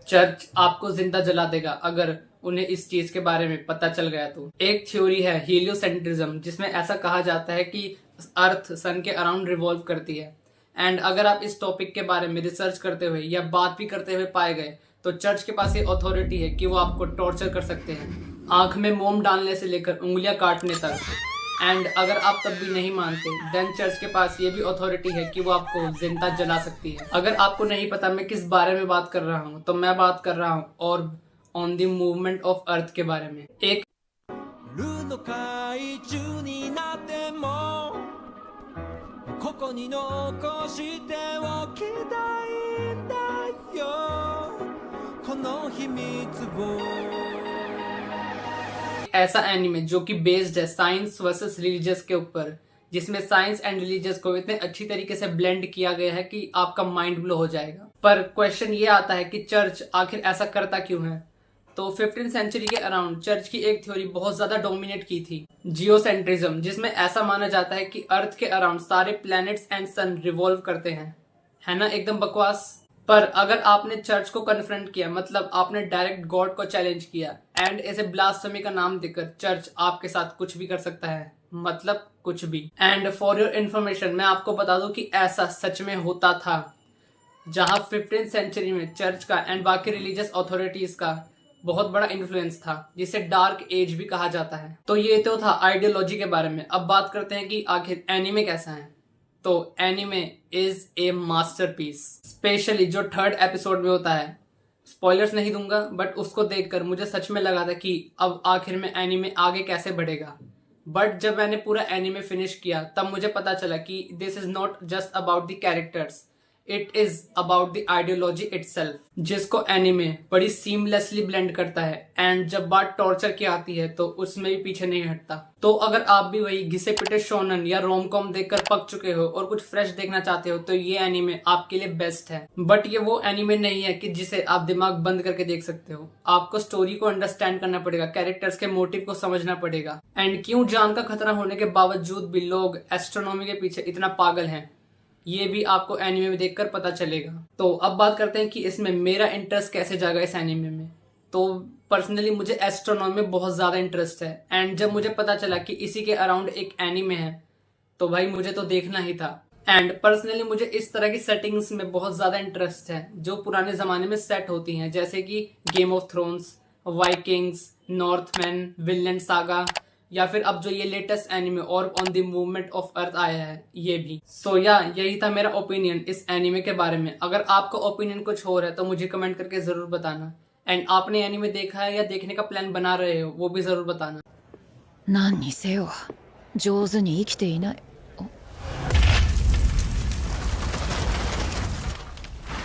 Church आपको जिंदा जला देगा अगर उन्हें इस चीज के बारे में पता चल गया तो। एक थ्योरी है हीलियोसेंट्रिज्म, जिसमें ऐसा कहा जाता है कि अर्थ सन के अराउंड रिवॉल्व करती है। एंड अगर आप इस टॉपिक के बारे में रिसर्च करते हुए या बात भी करते हुए पाए गए तो चर्च के पास ये अथॉरिटी है कि वो आपको टॉर्चर कर सकते हैं, आंख में मोम डालने से लेकर उंगलियां काटने तक। एंड अगर आप तब भी नहीं मानते देन चर्च के पास ये भी अथॉरिटी है कि वो आपको जिंदा जला सकती है। अगर आपको नहीं पता मैं किस बारे में बात कर रहा हूँ, तो मैं बात कर रहा हूँ और ऑन द मूवमेंट ऑफ अर्थ के बारे में। एक ルの怪獣になってもここに残しておきたいんだよこの秘密を। ऐसा एनिमे जो कि बेस्ड है साइंस वर्सेस रिलीजियस के ऊपर, जिसमें साइंस एंड रिलीजियस को इतने अच्छी तरीके से ब्लेंड किया गया है कि आपका माइंड ब्लो हो जाएगा। पर क्वेश्चन ये आता है कि चर्च आखिर ऐसा करता क्यों है। तो 15th सेंचुरी के अराउंड चर्च की एक थ्योरी बहुत ज्यादा डोमिनेट की थी, जियोसेंट्रिज्म, जिसमें ऐसा माना जाता है कि अर्थ के अराउंड सारे प्लैनेट्स एंड सन रिवॉल्व करते हैं। है ना एकदम बकवास। पर अगर आपने चर्च को कन्फ्रंट किया, मतलब आपने डायरेक्ट गॉड को चैलेंज किया एंड ऐसे ब्लास्फेमी का नाम देकर चर्च आपके साथ कुछ भी कर सकता है, मतलब कुछ भी। एंड फॉर योर इन्फॉर्मेशन मैं आपको बता दूं कि ऐसा सच में होता था, जहां 15th सेंचुरी में चर्च का एंड बाकी रिलीजियस अथॉरिटीज का बहुत बड़ा इन्फ्लुएंस था, जिसे डार्क एज भी कहा जाता है। तो ये तो था आइडियोलॉजी के बारे में। अब बात करते हैं कि आखिर एनिमे कैसा है। तो anime is a masterpiece, specially जो 3rd एपिसोड में होता है। स्पॉयलर्स नहीं दूंगा, बट उसको देखकर मुझे सच में लगा था कि अब आखिर में एनिमे आगे कैसे बढ़ेगा। बट जब मैंने पूरा एनिमे फिनिश किया तब मुझे पता चला कि this is not just about the characters, it is about the ideology itself, जिसको एनिमे बड़ी सीमलेसली ब्लेंड करता है। एंड जब बात टॉर्चर की आती है तो उसमें भी पीछे नहीं हटता। तो अगर आप भी वही घिसे पिटे शोनन या रोमकॉम देखकर पक चुके हो और कुछ फ्रेश देखना चाहते हो तो ये एनिमे आपके लिए बेस्ट है। बट ये वो एनिमे नहीं है कि जिसे आप दिमाग बंद करके देख सकते हो। आपको स्टोरी को अंडरस्टैंड करना पड़ेगा, कैरेक्टर्स के मोटिव को समझना पड़ेगा, एंड क्यों जान का खतरा होने के बावजूद भी लोग एस्ट्रोनॉमी के पीछे इतना पागल हैं, ये भी आपको एनिमे में देखकर पता चलेगा। तो अब बात करते हैं कि इसमें मेरा इंटरेस्ट कैसे जागा इस एनिमे में। तो पर्सनली मुझे एस्ट्रोनॉमी में बहुत ज़्यादा इंटरेस्ट है, एंड जब मुझे पता चला कि इसी के अराउंड एक एनिमे है तो भाई मुझे तो देखना ही था। एंड पर्सनली मुझे इस तरह की सेटिंग्स में बहुत ज़्यादा इंटरेस्ट है जो पुराने ज़माने में सेट होती हैं, जैसे कि Game of Thrones, Vikings, Northman, Vinland Saga, या फिर अब जो ये लेटेस्ट एनिमे और on the movement of earth आया है ये भी। सो यही था मेरा ओपिनियन इस एनिमे के बारे में। अगर आपका ओपिनियन कुछ और है तो मुझे कमेंट करके जरूर बताना। एंड आपने एनिमे देखा है या देखने का प्लान बना रहे हो वो भी जरूर बताना। 何にせよ上手に生きていない。